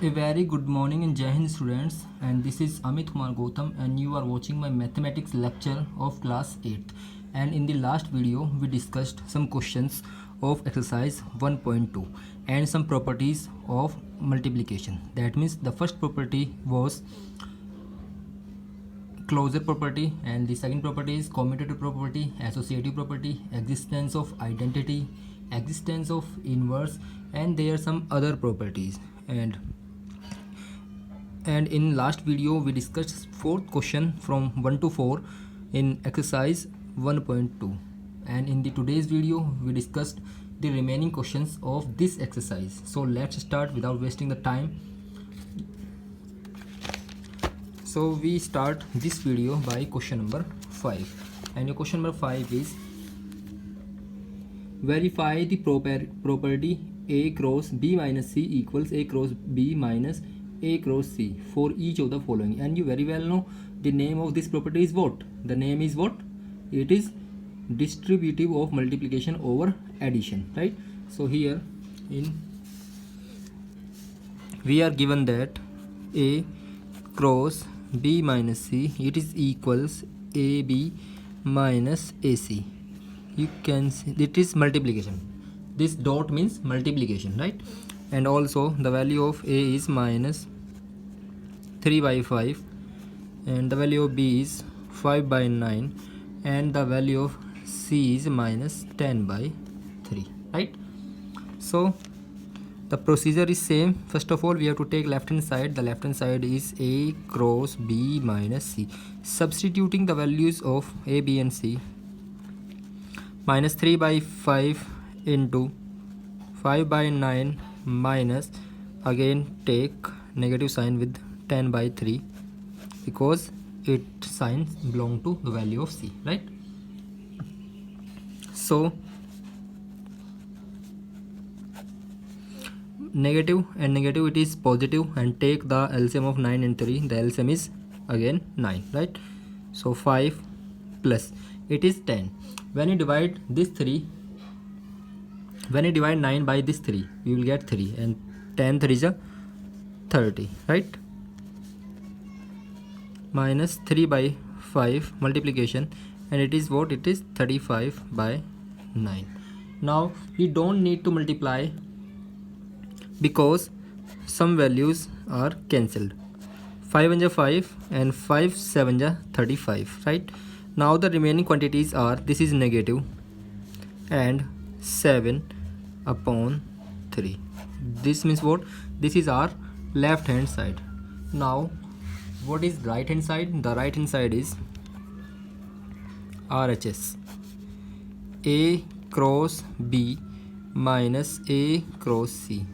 A very good morning in Jai Hind students, and this is Amit Kumar Gautam and you are watching my mathematics lecture of class 8th. And in the last video we discussed some questions of exercise 1.2 and some properties of multiplication. That means the first property was closure property and the second property is commutative property, associative property, existence of identity, existence of inverse, and there are some other properties. And in last video we discussed fourth question from 1 to 4 in exercise 1.2, and in the today's video we discussed the remaining questions of this exercise. So let's start without wasting the time. So we start this video by question number 5, and your question number 5 is verify the property A cross B minus C equals A cross B minus A cross C for each of the following. And you very well know the name of this property is what? The name is what? It is distributive of multiplication over addition, right? So here we are given that A cross B minus C, it is equals AB minus AC. You can see it is multiplication. This dot means multiplication, right? And also the value of A is minus 3 by 5 and the value of B is 5 by 9 and the value of C is minus 10 by 3, right? So the procedure is same. First of all we have to take left hand side. The left hand side is A cross B minus C. Substituting the values of A, B and C, minus 3 by 5 into 5 by 9 minus, again take negative sign with 10 by 3 because it signs belong to the value of C, right? So negative and negative, it is positive, and take the LCM of 9 and 3. The LCM is again 9, right? So 5 plus it is 10. When you divide this 3, when you divide 9 by this 3, you will get 3, and 10 3 is a 30, right? Minus 3 by 5 multiplication, and it is what? It is 35 by 9. Now we don't need to multiply because some values are cancelled. 5 1 5 and 5 7 35, right? Now the remaining quantities are, this is negative and 7 upon 3. This means what? This is our left hand side. Now what is right hand side? The right hand side is RHS, A cross B minus A cross C.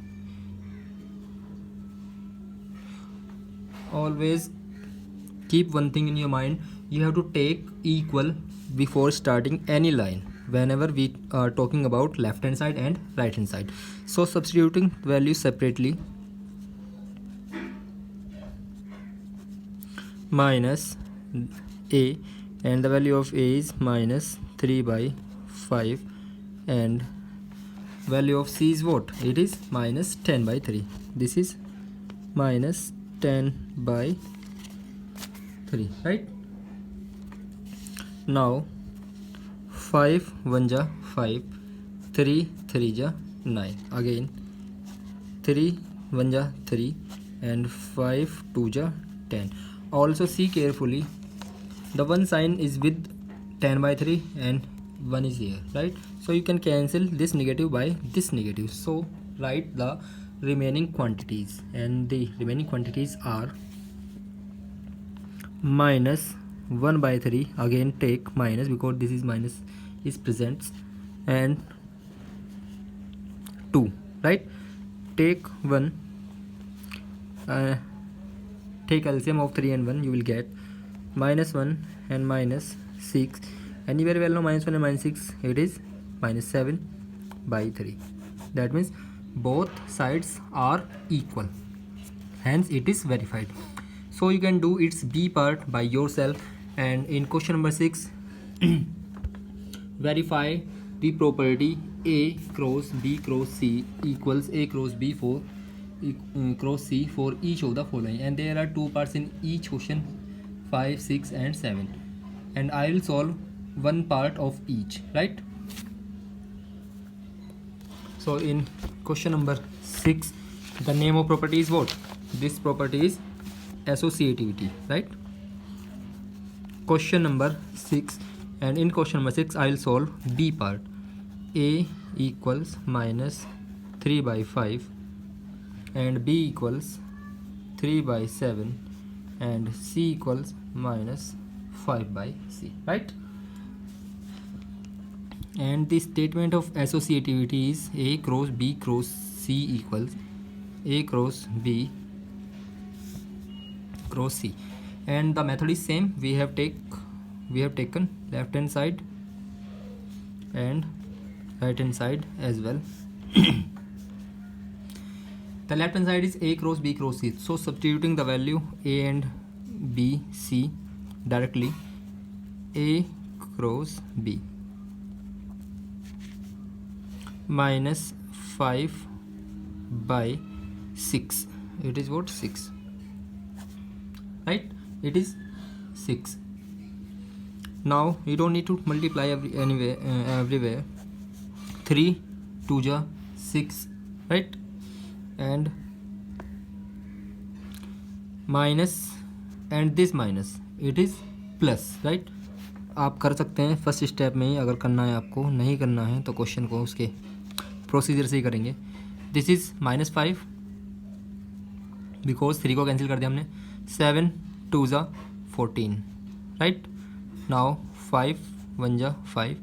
Always keep one thing in your mind, you have to take equal before starting any line whenever we are talking about left hand side and right hand side. So substituting values separately, minus A, and the value of A is minus 3 by 5 and value of C is what? It is minus 10 by 3. This is minus 10 by 3, right? Now 5 1 ja 5, 3 3 ja 9, again 3 1 ja 3 and 5 2 ja 10. Also see carefully, the one sign is with 10 by 3 and 1 is here, right? So you can cancel this negative by this negative. So write the remaining quantities, and the remaining quantities are minus 1 by 3, again take minus because this is minus is present, and 2, right? Take 1, take LCM of 3 and 1, you will get minus 1 and minus 6, and you very well know minus 1 and minus 6, it is minus 7 by 3. That means both sides are equal, hence it is verified. So you can do its B part by yourself. And in question number 6 verify the property A cross B cross C equals A cross B for cross C for each of the following, and there are two parts in each question, 5, 6 and 7, and I will solve one part of each, right? So in question number 6, the name of property is what? This property is associativity, right? Question number 6, and in question number 6 I will solve B part. A equals minus 3 by 5 and B equals 3 by 7 and C equals minus 5 by C, right? And the statement of associativity is A cross B cross C equals A cross B cross C, and the method is same. We have taken left hand side and right hand side as well. The left hand side is A cross B cross C, so substituting the value A and B, C directly, A cross B minus 5 by 6, it is what? 6, right? It is 6. Now you don't need to multiply everywhere. 3 2 ja 6, right? And minus, and this minus, it is plus, right? आप कर सकते हैं first step में ही, अगर करना है आपको, नहीं करना है तो क्वेश्चन को उसके प्रोसीजर से ही करेंगे. दिस इज माइनस 5 बिकॉज 3 को कैंसिल कर दिया हमने. 7 2 जा 14, राइट? नाउ 5 1 जा 5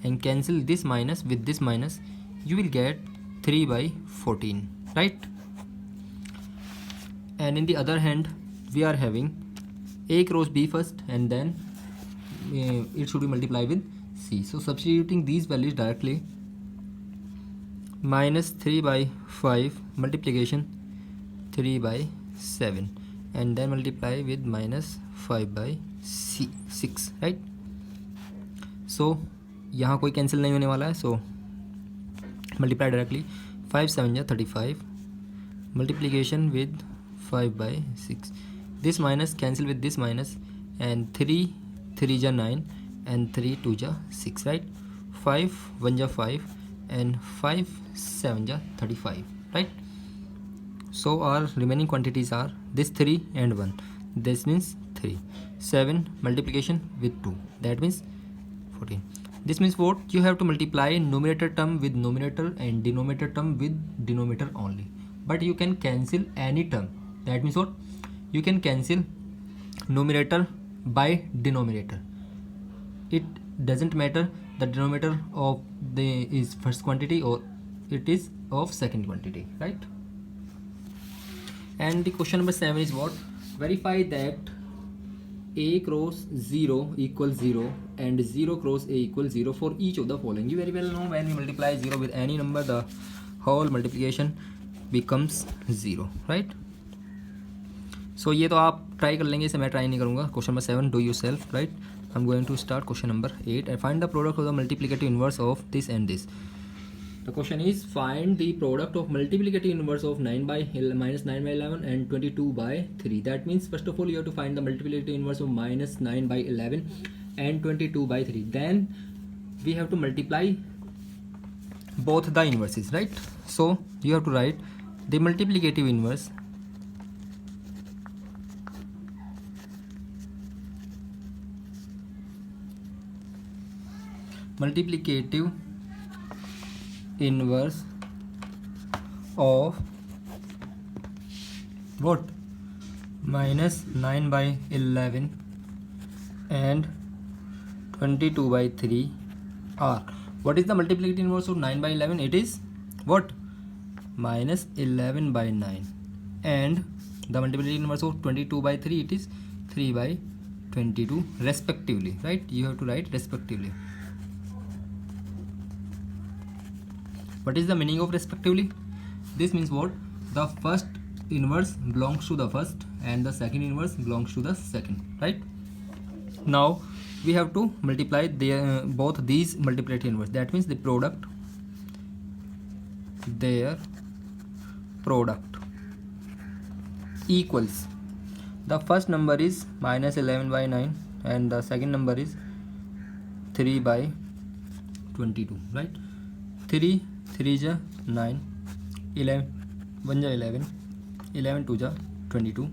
and cancel this minus with this minus, you will get 3 by 14, right? And in the other hand we are having A cross B first and then it should be multiplied with C. So substituting these values directly, minus 3 by 5 multiplication 3 by 7 and then multiply with minus 5 by 6, right? So यहाँ कोई cancel नहीं होने वाला है, so multiply directly. 5 7 जा 35 multiplication with 5 by 6. This minus cancel with this minus and 3 3 जा 9 and 3 2 जा 6, right? 5 1 जा 5 एंड 5 7 जा 35, right? So our remaining quantities are this 3 and 1. This means 3. 7 multiplication with 2, that means 14. This means what? You have to multiply numerator term with numerator and denominator term with denominator only. But you can cancel any term. That means what? You can cancel numerator by denominator. It doesn't matter the denominator of the is first quantity or it is of second quantity, right? And the question number 7 is what? Verify that A cross 0 equals 0 and 0 cross A equals 0 for each of the following. You very well know when we multiply 0 with any number, the whole multiplication becomes 0, right? So ये तो आप try कर लेंगे, इसे मैं try नहीं करूँगा. Question number 7 do yourself, right? I'm going to start question number 8 and find the product of the multiplicative inverse of this and this. The question is find the product of multiplicative inverse of 9 by minus 9 by 11 and 22 by 3. That means first of all you have to find the multiplicative inverse of minus 9 by 11 and 22 by 3. Then we have to multiply both the inverses, right? So you have to write the multiplicative inverse inverse of what? Minus 9 by 11 and 22 by 3 are. What is the multiplicative inverse of 9 by 11? It is what? Minus 11 by 9. And the multiplicative inverse of 22 by 3, it is 3 by 22 respectively, right? You have to write respectively. What is the meaning of respectively? This means what? The first inverse belongs to the first and the second inverse belongs to the second, right? Now we have to multiply both these multiplicative inverse. That means the product, their product. equals, the first number is minus 11 by 9 and the second number is 3 by 22, right? 3 3 ja 9, 11 1 ja 11, 11 2 ja 22,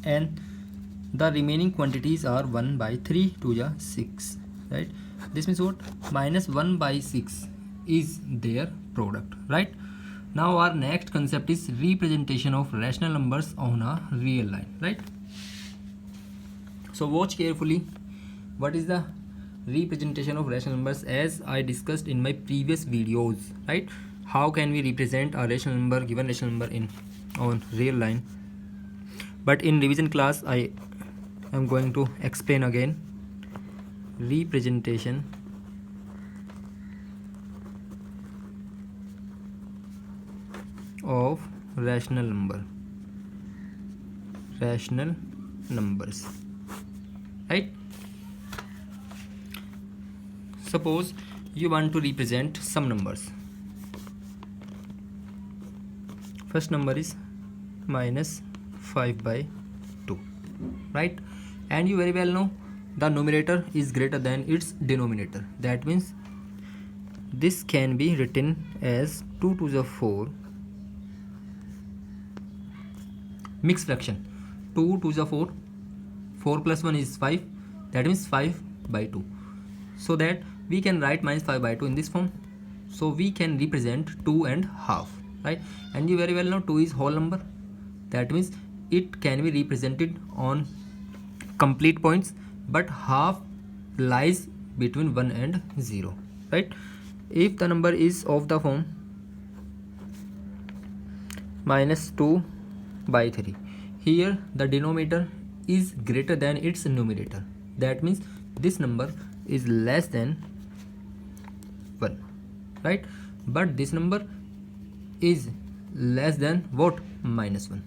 and the remaining quantities are 1 by 3 2 ja 6, right? This means what? Minus 1 by 6 is their product, right? Now our next concept is representation of rational numbers on a real line, right? So watch carefully. What is the representation of rational numbers? As I discussed in my previous videos, right? How can we represent a rational number, given rational number on real line? But in revision class I am going to explain again representation of rational numbers, right? Suppose you want to represent some numbers. First number is minus 5 by 2, right? And you very well know the numerator is greater than its denominator. That means this can be written as 2 to the 4 mixed fraction. 2 to the 4, 4 plus 1 is 5, that means 5 by 2. So that we can write minus 5 by 2 in this form. So we can represent 2 and half, right? And you very well know 2 is whole number. That means it can be represented on complete points, but half lies between 1 and 0, right? If the number is of the form minus 2 by 3, here the denominator is greater than its numerator. That means this number is less than 1, right? But this number is less than what? Minus 1.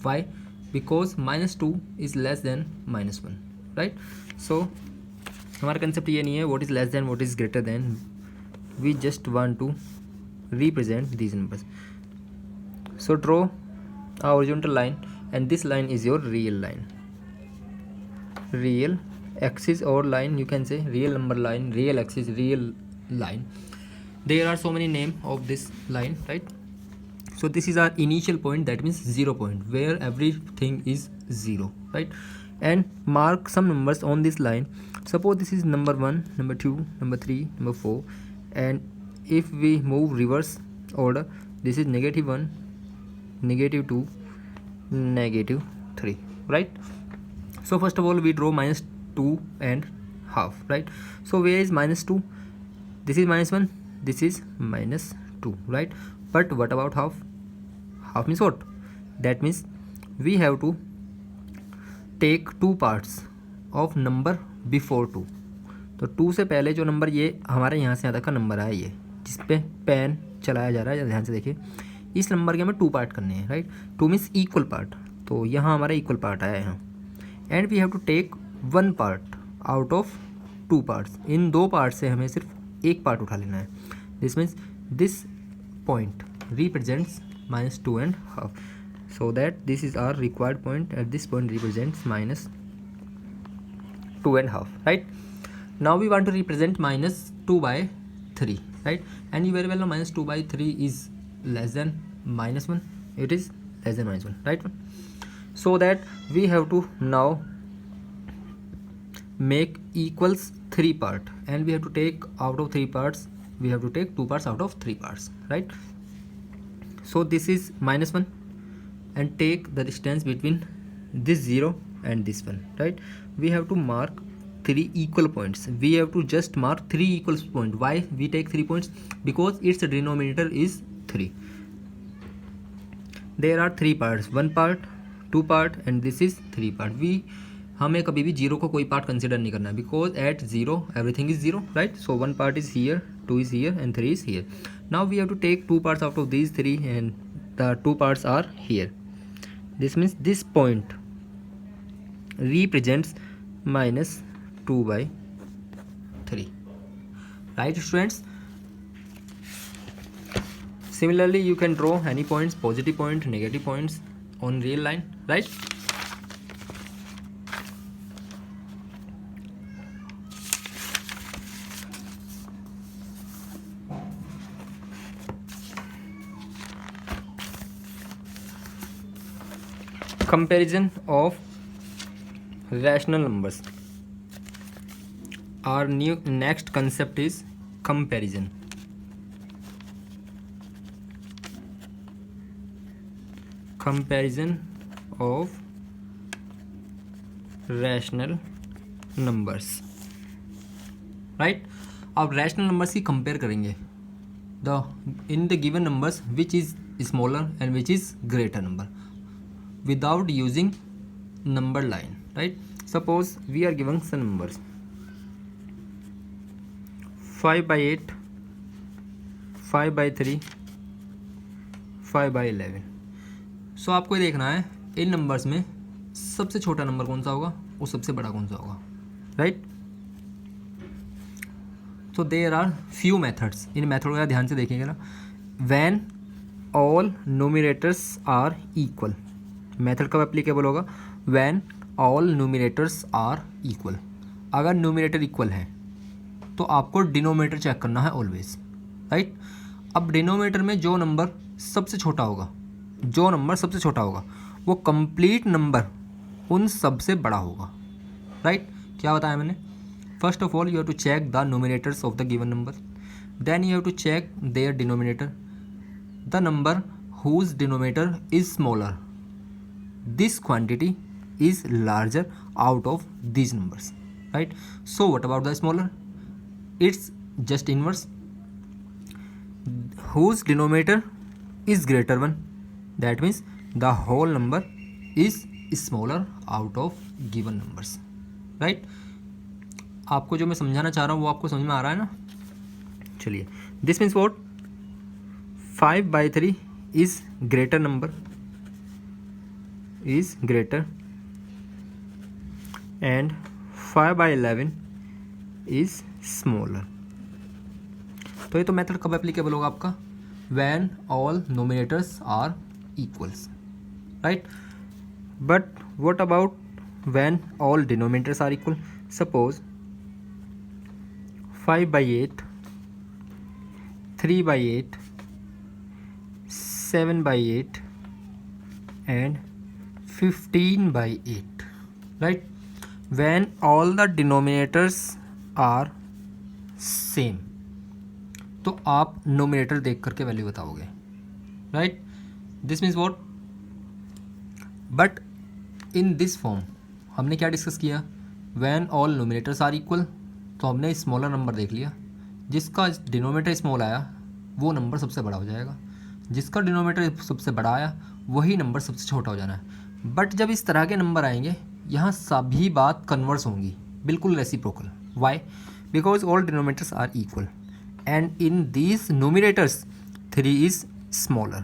Why? Because minus 2 is less than minus 1, right? So हमारा concept ये नहीं है what is less than, what is greater than. We just want to represent these numbers. So draw a horizontal line, and this line is your real line. Real axis or line, you can say real number line, real axis, real line. There are so many names of this line, right? So this is our initial point, that means 0 point, where everything is 0, right? And mark some numbers on this line. Suppose this is number 1, number 2, number 3, number 4, and if we move reverse order, this is negative 1, negative 2, negative 3, right? So first of all we draw minus 2 and half, right? So where is minus 2? This is minus 1, this is minus 2, right? But what about half? Half means what? That means we have to take two parts of number before 2. तो 2 से पहले जो number ये हमारे यहाँ से यहाँ तक का नंबर आया, ये जिस पे पेन चलाया जा रहा है, ध्यान से देखिए, इस नंबर के हमें 2 पार्ट करने हैं, राइट? 2 मीन्स इक्वल पार्ट, तो यहाँ हमारा इक्वल पार्ट आया है यहाँ. And we have to take 1 part out of 2 parts. इन 2 पार्ट से हमें सिर्फ एक पार्ट उठा लेना है. This means this point represents minus 2 and half, so that this is our required point. At this point represents minus 2 and half, right? Now we want to represent minus 2 by 3, right? And you very well know minus 2 by 3 is less than minus 1. It is less than minus 1, right? So that we have to now make equals 3 part, and we have to take out of 3 parts, we have to take 2 parts out of 3 parts, right? So this is minus 1, and take the distance between this 0 and this one, right? We have to mark 3 equal points. We have to just mark 3 equal points. Why we take 3 points? Because its denominator is 3. There are 3 parts, 1 part, 2 part, and this is 3 part. हमें कभी भी 0 को कोई part consider नहीं करना है, because at 0 everything is 0, right? So 1 part is here, 2 is here, and 3 is here. Now we have to take 2 parts out of these 3, and the 2 parts are here. This means this point represents minus 2 by 3, right students? Similarly you can draw any points, positive point, negative points on real line, right? Comparison of rational numbers. Our next concept is comparison. Comparison of rational numbers, right? अब rational numbers की compare करेंगे in the given numbers which is smaller and which is greater number without using number line, right? Suppose we are given some numbers 5/8, 5/3, 5/11. सो आपको ये देखना है इन numbers में सबसे छोटा नंबर कौन सा होगा और सबसे बड़ा कौन सा होगा, राइट? तो देयर आर फ्यू मेथड्स. इन मेथड का ध्यान से देखिएगा ना. When all numerators are equal. Method कब एप्लीकेबल होगा? When all numerators are equal. अगर न्यूमरेटर इक्वल है तो आपको डिनोमिनेटर चेक करना है ऑलवेज, राइट? अब डिनोमिनेटर में जो नंबर सबसे छोटा होगा वो कंप्लीट नंबर उन सबसे बड़ा होगा, राइट? क्या बताया मैंने? First of all you have to check the numerators of the given number, then you have to check their denominator. The number whose denominator is smaller, this quantity is larger out of these numbers, right? So what about the smaller? It's just inverse. Whose denominator is greater one, that means the whole number is smaller out of given numbers, right? आपको जो मैं समझाना चाह रहा हूँ वो आपको समझ में आ रहा है ना? चलिए, this means what? 5/3 is greater number, is greater, and 5/11 is smaller. तो ये तो मेथड कब एप्लीकेबल होगा आपका? When all numerators are equals, right? But what about when all denominators are equal? Suppose 5/8, 3/8, 7/8 and 15/8, right? When all the denominators are same, तो आप nominator देख करके वैल्यू बताओगे, right? This means what? But in this form हमने क्या discuss किया? When all numerators are equal, तो हमने स्मॉलर नंबर देख लिया. जिसका डिनोमिनेटर स्मॉल आया वो नंबर सबसे बड़ा हो जाएगा, जिसका डिनोमिनेटर सबसे बड़ा आया वही नंबर सबसे छोटा हो जाना है. बट जब इस तरह के नंबर आएंगे यहाँ सभी बात कन्वर्स होंगी, बिल्कुल reciprocal. Why? Because all denominators are equal and in these numerators 3 is smaller,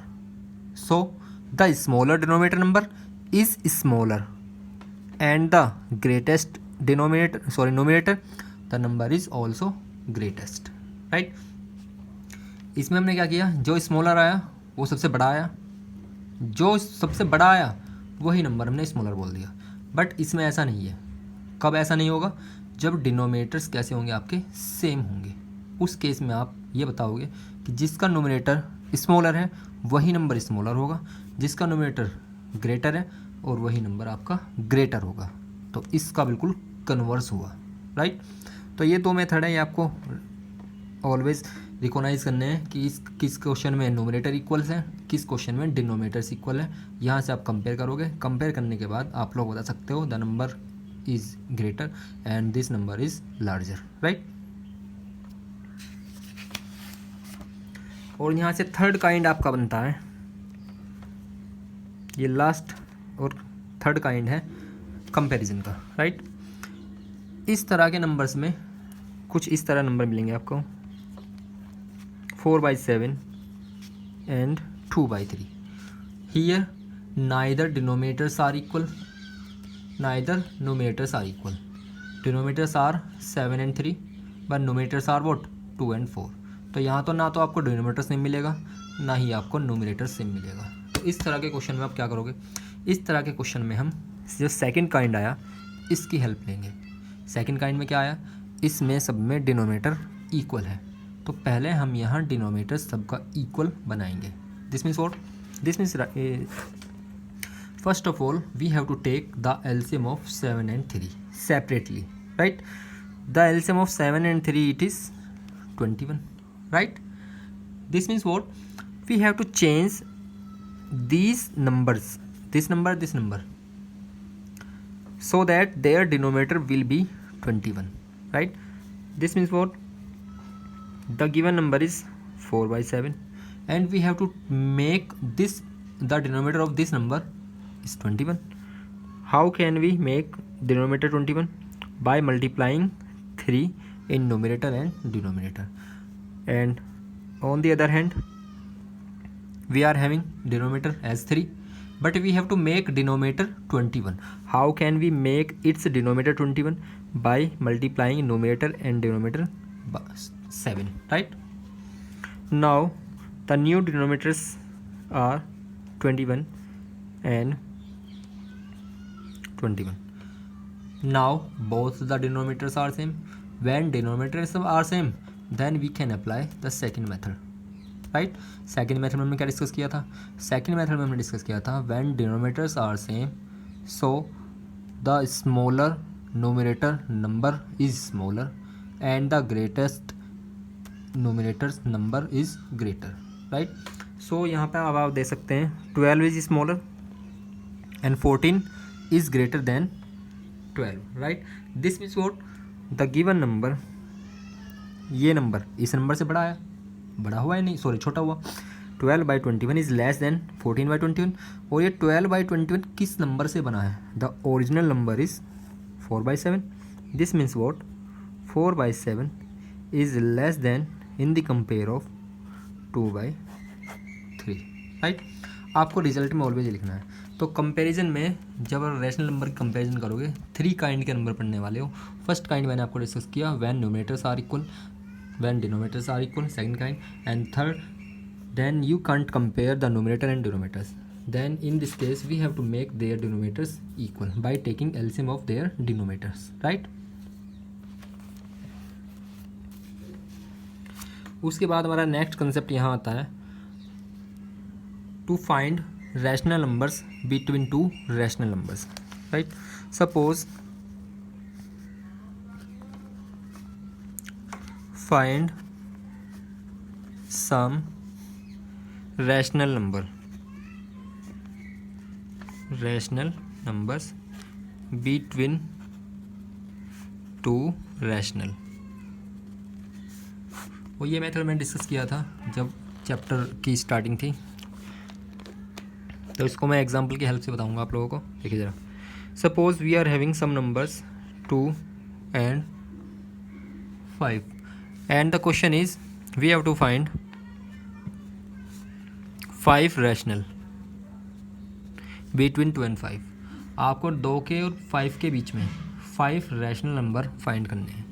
so the smaller denominator number is smaller and the greatest numerator the number is also greatest, right? इसमें हमने क्या किया? जो smaller आया वो सबसे बड़ा आया, जो सबसे बड़ा आया वही नंबर हमने स्मॉलर बोल दिया. बट इसमें ऐसा नहीं है. कब ऐसा नहीं होगा? जब डिनोमिनेटर्स कैसे होंगे? आपके सेम होंगे. उस केस में आप ये बताओगे कि जिसका नोमिनेटर स्मॉलर है वही नंबर स्मॉलर होगा, जिसका नोमिनेटर ग्रेटर है और वही नंबर आपका ग्रेटर होगा. तो इसका बिल्कुल कन्वर्स हुआ, राइट? तो ये दो मेथड है, ये आपको ऑलवेज रिकॉग्नाइज करने हैं कि किस क्वेश्चन में नोमिनेटर इक्वल्स है, किस क्वेश्चन में डिनोमिनेटर्स इक्वल है. यहाँ से आप कंपेयर करोगे, कंपेयर करने के बाद आप लोग बता सकते हो the number is greater and this number is larger, right? और यहाँ से थर्ड काइंड आपका बनता है, ये लास्ट और थर्ड काइंड है कंपैरिजन का, राइट? इस तरह के नंबर्स में कुछ इस तरह नंबर मिलेंगे आपको 4/7 and 2/3. Here neither denominators are equal, neither numerators are equal. Denominators are 7 and 3 but numerators are what? 2 and 4. तो यहाँ तो ना तो आपको डिनोमिनेटर सेम मिलेगा ना ही आपको न्यूमरेटर सेम मिलेगा. तो इस तरह के क्वेश्चन में आप क्या करोगे? इस तरह के क्वेश्चन में हम जो सेकंड काइंड आया इसकी हेल्प लेंगे। सेकंड काइंड में क्या आया, इसमें सब में डिनोमिनेटर इक्वल है, तो पहले हम यहाँ डिनोमिनेटर सबका इक्वल बनाएंगे। This means what, this means first of all we have to take the LCM of 7 and 3 separately, right. The LCM of 7 and 3 it is 21, right? This means what, we have to change these numbers, this number, so that their denominator will be 21, right? This means what, the given number is 4/7 and we have to make this, the denominator of this number is 21. How can we make denominator 21? By multiplying 3 in numerator and denominator, and on the other hand we are having denominator as 3, but we have to make denominator 21. How can we make its denominator 21? By multiplying numerator and denominator by 7, right? Now the new denominators are 21 and 21. Now both the denominators are same. When denominators are same, then we can apply the second method, right? Second method में हमने क्या discuss किया था, second method में हमने discuss किया था when denominators are same, so the smaller numerator number is smaller and the greatest numerator number is greater, right? So यहाँ पे अब आप दे सकते हैं 12 is smaller and 14 is greater than 12, right? This means what, the given number, ये number इस number से बड़ा है, बड़ा हुआ है नहीं, सॉरी छोटा हुआ, 12/21 इज़ लेस देन 14/21, और ये 12/21 किस नंबर से बना है, the original number is 4/7. This means what, 4/7 is less then in the compare of 2/3, right? आपको रिजल्ट में ऑलवेज लिखना है। तो कंपैरिजन में जब रैशनल नंबर की कंपैरिजन करोगे 3 काइंड के नंबर पढ़ने वाले हो। फर्स्ट काइंड मैंने आपको डिस्कस किया, when numerators are equal, when denominators are equal, second kind, and third, then you can't compare the numerator and denominators, then in this case we have to make their denominators equal by taking LCM of their denominators, right? उसके बाद हमारा next concept यहाँ आता है, to find rational numbers between two rational numbers, right? Suppose find some rational numbers between two rational, वो ये method मैंने discuss किया था जब चैप्टर की स्टार्टिंग थी, तो इसको मैं एग्जांपल की हेल्प से बताऊंगा आप लोगों को। देखिए ज़रा, suppose we are having some numbers 2 and 5 and the question is we have to find 5 rational between 2 and 5। आपको 2 के और 5 के बीच में 5 रैशनल नंबर फाइंड करने हैं।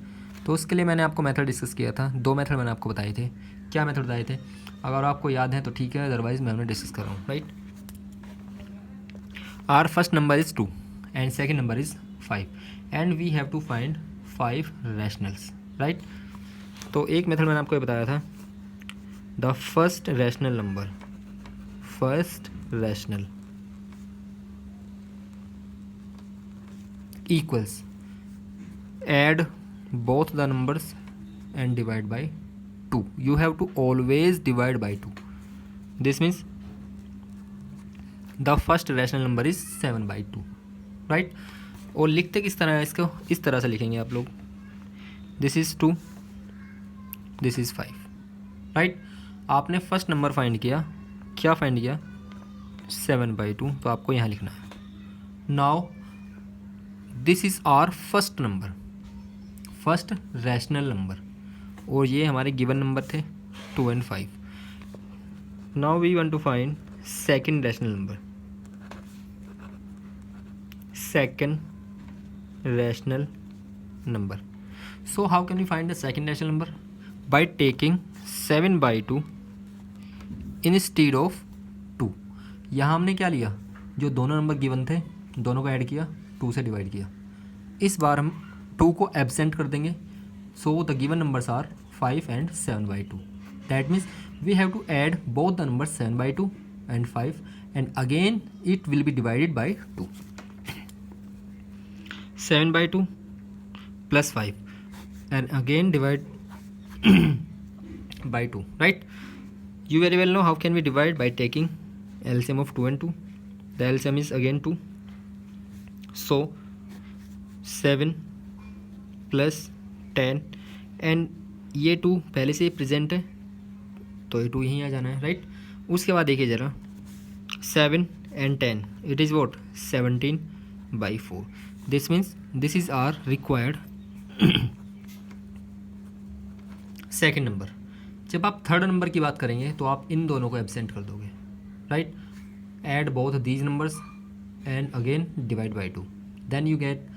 तो उसके लिए मैंने आपको मेथड डिस्कस किया था, 2 मेथड मैंने आपको बताए थे। क्या मेथड बताए थे, अगर आपको याद है तो ठीक है, अदरवाइज मैं उन्हें डिस्कस कर रहा हूँ, right? Our first number is 2 and second number is 5 and we have to find 5 rationals, right? तो एक मेथड मैंने आपको ये बताया था, the first rational equals, add both the numbers and divide by 2. You have to always divide by 2. This means the first rational number is 7/2, right? और लिखते किस तरह है इसको, इस तरह से लिखेंगे आप लोग, this is 2, this is 5, right? आपने फर्स्ट नंबर फाइंड किया, क्या फाइंड किया, 7/2, तो आपको यहाँ लिखना है। Now this is our first number, first rational number, और ये हमारे गिवन नंबर थे 2 and 5। Now we want to find second rational number, so how can we find the second rational number? By taking 7/2 instead of 2। यहाँ हमने क्या लिया, जो दोनों नंबर गिवन थे दोनों को ऐड किया, 2 से डिवाइड किया। इस बार हम 2 को एब्सेंट कर देंगे। So the given numbers are 5 and 7/2. That means we have to add both the numbers 7/2 and 5 and again it will be divided by 2. 7/2 plus 5 and again divide by 2, right? You very well know how can we divide, by taking LCM of 2 and 2. The LCM is again 2. So 7 plus 10 and ये 2 पहले से present है तो ये 2 यहीं आ जाना है, right? उसके बाद देखिए ज़रा 7 and 10 it is what 17/4. This means this is our required second number. जब आप थर्ड नंबर की बात करेंगे तो आप इन दोनों को एब्सेंट कर दोगे, right? Add both these numbers and again divide by 2, then you get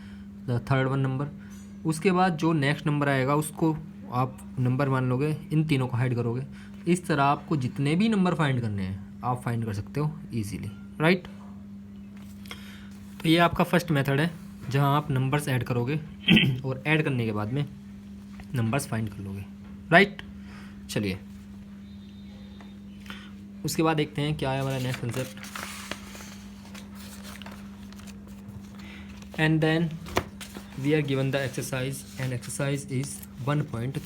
the third one number. उसके बाद जो नेक्स्ट नंबर आएगा उसको आप नंबर मान लोगे, इन तीनों को हाइड करोगे। इस तरह आपको जितने भी नंबर फाइंड करने हैं आप फाइंड कर सकते हो ईजीली, राइट? तो ये आपका फर्स्ट मेथड है जहाँ आप नंबर्स ऐड करोगे और ऐड करने के बाद में नंबर्स फाइंड कर लोगे, राइट? चलिए उसके बाद देखते हैं क्या है हमारा next concept. And then we are given the exercise and exercise is 1.3.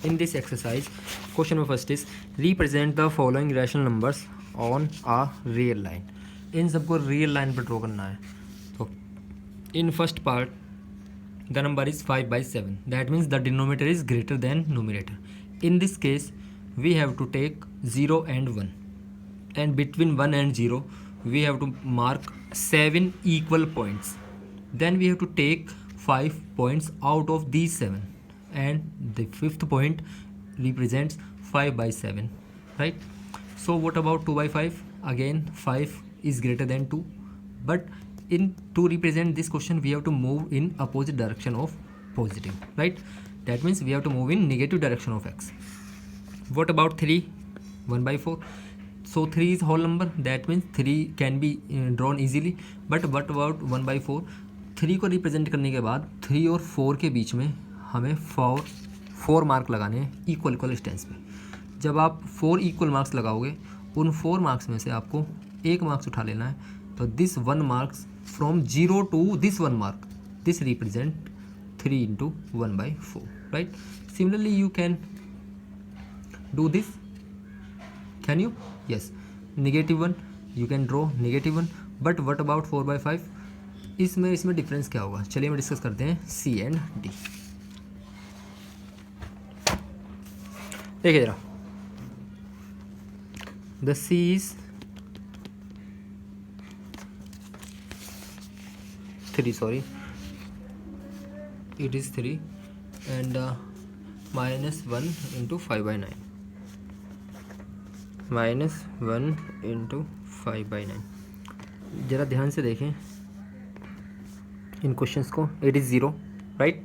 In this exercise question number first is represent the following rational numbers on a real line. इन सबको रियल लाइन पर ड्रॉ करना है। तो in first part the number is 5/7. That means the denominator is greater than numerator. In this case we have to take 0 and 1, and between 1 and 0 we have to mark 7 equal points. Then we have to take 5 points out of these 7, and the fifth point represents 5/7, right? So what about 2/5? Again 5 is greater than 2, but to represent this question we have to move in opposite direction of positive, right? That means we have to move in negative direction of x. What about 3? 1/4. So 3 is whole number, that means 3 can be drawn easily. But what about 1/4? 3 को represent करने के बाद 3 और 4 के बीच में हमें 4 mark लगाने हैं इक्वल डिस्टेंस में। जब आप 4 इक्वल मार्क्स लगाओगे उन 4 मार्क्स में से आपको 1 मार्क्स उठा लेना है। तो this 1 marks from 0 to this 1 mark, this represent 3 into 1/4, right? Similarly you can do this, can you? Yes, -1 you can draw -1. But what about 4/5? इसमें डिफरेंस क्या होगा? चलिए हम डिस्कस करते हैं C and D। देखिए जरा, the C is 3, sorry, it is 3 and -1 into 5/9, -1 into 5/9। ज़रा ध्यान से देखें इन क्वेश्चंस को। It is 0, right?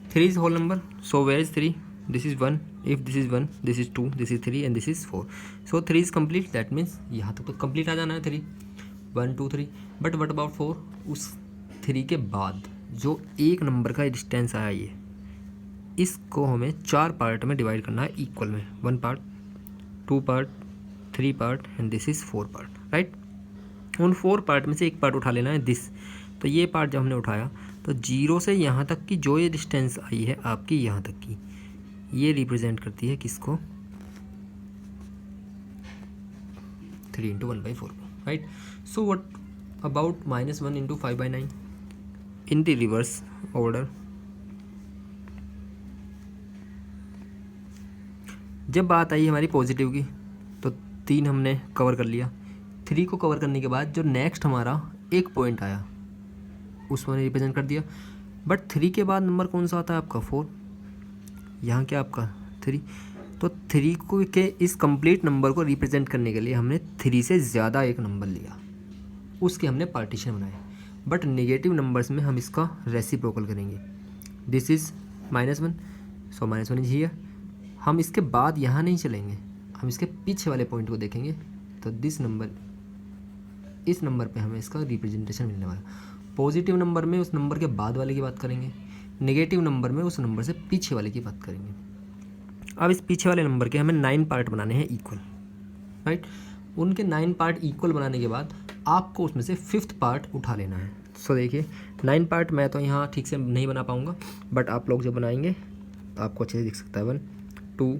3 is whole number, so where is 3? This is 1. If this is 1, this is 2, this is 3 and this is 4. So 3 is complete, that means यहाँ तक तो complete आ जाना है 3, 1 2 3। But what about 4? उस 3 के बाद जो एक नंबर का डिस्टेंस आया ये, इसको हमें 4 पार्ट में डिवाइड करना है इक्वल में। 1 part, 2 part, 3 part and this is 4 part, right? उन 4 पार्ट में से एक पार्ट उठा लेना है दिस। तो ये पार्ट जब हमने उठाया तो 0 से यहाँ तक की जो ये डिस्टेंस आई है आपकी यहाँ तक की, ये रिप्रेजेंट करती है किसको? 3 into 1/4, right? So what about -1 into 5/9 in the reverse order? जब बात आई हमारी पॉजिटिव की तो 3 हमने कवर कर लिया। 3 को कवर करने के बाद जो नेक्स्ट हमारा एक पॉइंट आया उसको मैंने रिप्रेजेंट कर दिया। बट 3 के बाद नंबर कौन सा आता है आपका? 4। यहाँ क्या आपका 3। तो 3 को के इस कंप्लीट नंबर को रिप्रेजेंट करने के लिए हमने 3 से ज़्यादा एक नंबर लिया, उसके हमने पार्टीशन बनाए। बट नेगेटिव नंबर्स में हम इसका रेसिप्रोकल करेंगे। This is -1, so -1 is here. हम इसके बाद यहाँ नहीं चलेंगे, हम इसके पीछे वाले पॉइंट को देखेंगे। तो दिस नंबर इस नंबर पे हमें इसका रिप्रेजेंटेशन मिलने वाला। पॉजिटिव नंबर में उस नंबर के बाद वाले की बात करेंगे, नेगेटिव नंबर में उस नंबर से पीछे वाले की बात करेंगे। अब इस पीछे वाले नंबर के हमें 9 पार्ट बनाने हैं इक्वल, राइट। उनके 9 पार्ट इक्वल बनाने के बाद आपको उसमें से 5th पार्ट उठा लेना है। सो देखिए 9 पार्ट मैं तो यहाँ ठीक से नहीं बना पाऊँगा, बट आप लोग जब बनाएंगे तो आपको अच्छे से दिख सकता है। 1 2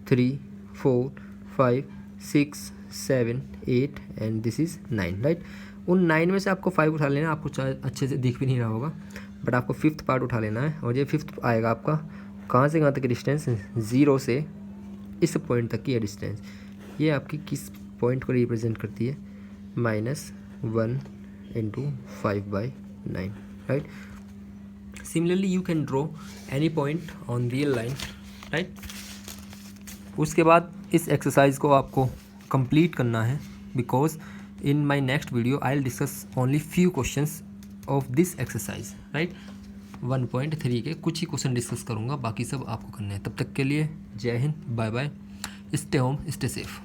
3 4 5 6 7 8 एंड दिस इज़ 9, राइट। उन 9 में से आपको 5 उठा लेना है। आपको अच्छे से दिख भी नहीं रहा होगा, बट आपको 5th पार्ट उठा लेना है। और ये 5th आएगा आपका कहाँ से कहाँ तक की डिस्टेंस, 0 से इस पॉइंट तक की है डिस्टेंस। ये आपकी किस पॉइंट को रिप्रेजेंट करती है, -1 × 5/9, right. Similarly you can draw any point on real line, right. उसके बाद इस एक्सरसाइज को आपको कंप्लीट करना है, because in my next video I will discuss only few questions of this exercise, right. 1.3 के कुछ ही क्वेश्चन डिस्कस करूँगा, बाकी सब आपको करने हैं। तब तक के लिए जय हिंद, bye bye, stay home, stay safe.